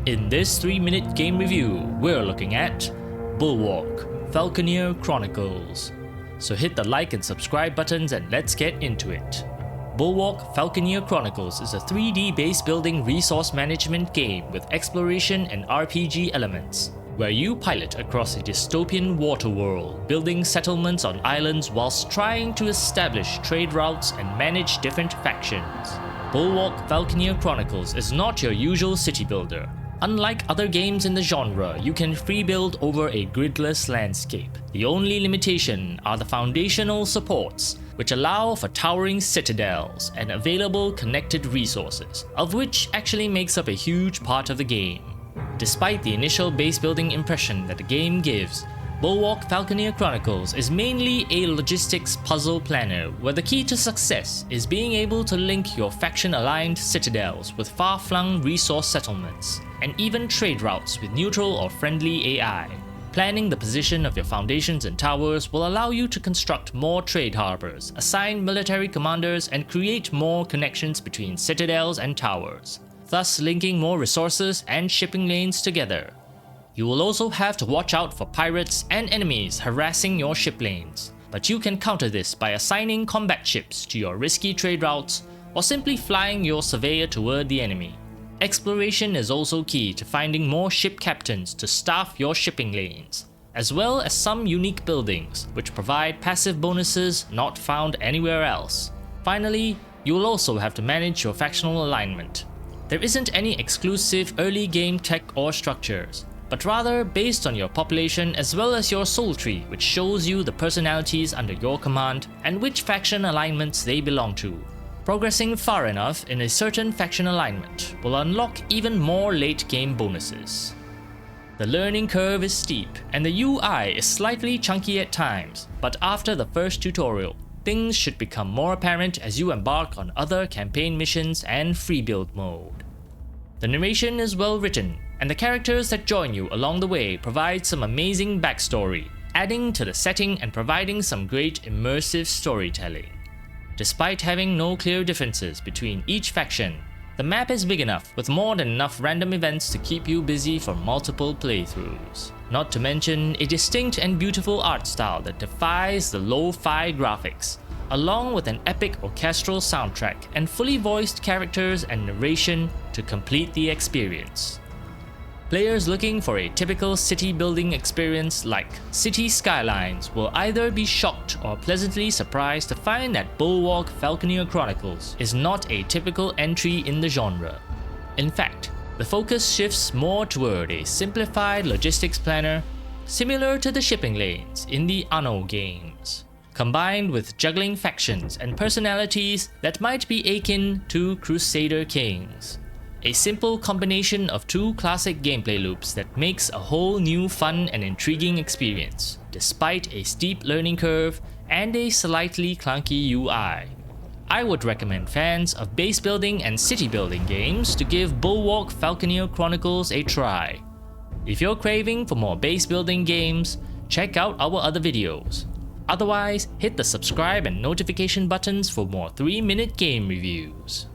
In this 3-minute game review, we're looking at Bulwark Falconeer Chronicles. So hit the like and subscribe buttons and let's get into it. Bulwark Falconeer Chronicles is a 3D base building resource management game with exploration and RPG elements, where you pilot across a dystopian water world, building settlements on islands whilst trying to establish trade routes and manage different factions. Bulwark Falconeer Chronicles is not your usual city builder. Unlike other games in the genre, you can free build over a gridless landscape. The only limitation are the foundational supports, which allow for towering citadels and available connected resources, of which actually makes up a huge part of the game. Despite the initial base building impression that the game gives, Bulwark Falconeer Chronicles is mainly a logistics puzzle planner where the key to success is being able to link your faction-aligned citadels with far-flung resource settlements, and even trade routes with neutral or friendly AI. Planning the position of your foundations and towers will allow you to construct more trade harbors, assign military commanders, and create more connections between citadels and towers, thus linking more resources and shipping lanes together. You will also have to watch out for pirates and enemies harassing your ship lanes, but you can counter this by assigning combat ships to your risky trade routes or simply flying your surveyor toward the enemy. Exploration is also key to finding more ship captains to staff your shipping lanes, as well as some unique buildings which provide passive bonuses not found anywhere else. Finally, you will also have to manage your factional alignment. There isn't any exclusive early game tech or structures, but rather based on your population as well as your soul tree, which shows you the personalities under your command and which faction alignments they belong to. Progressing far enough in a certain faction alignment will unlock even more late game bonuses. The learning curve is steep and the UI is slightly chunky at times, but after the first tutorial, things should become more apparent as you embark on other campaign missions and free build mode. The narration is well written, and the characters that join you along the way provide some amazing backstory, adding to the setting and providing some great immersive storytelling. Despite having no clear differences between each faction, the map is big enough with more than enough random events to keep you busy for multiple playthroughs. Not to mention a distinct and beautiful art style that defies the lo-fi graphics, along with an epic orchestral soundtrack and fully voiced characters and narration to complete the experience. Players looking for a typical city building experience like City Skylines will either be shocked or pleasantly surprised to find that Bulwark Falconeer Chronicles is not a typical entry in the genre. In fact, the focus shifts more toward a simplified logistics planner similar to the shipping lanes in the Anno games, combined with juggling factions and personalities that might be akin to Crusader Kings. A simple combination of two classic gameplay loops that makes a whole new fun and intriguing experience, despite a steep learning curve and a slightly clunky UI. I would recommend fans of base building and city building games to give Bulwark Falconeer Chronicles a try. If you're craving for more base building games, check out our other videos. Otherwise, hit the subscribe and notification buttons for more 3-minute game reviews.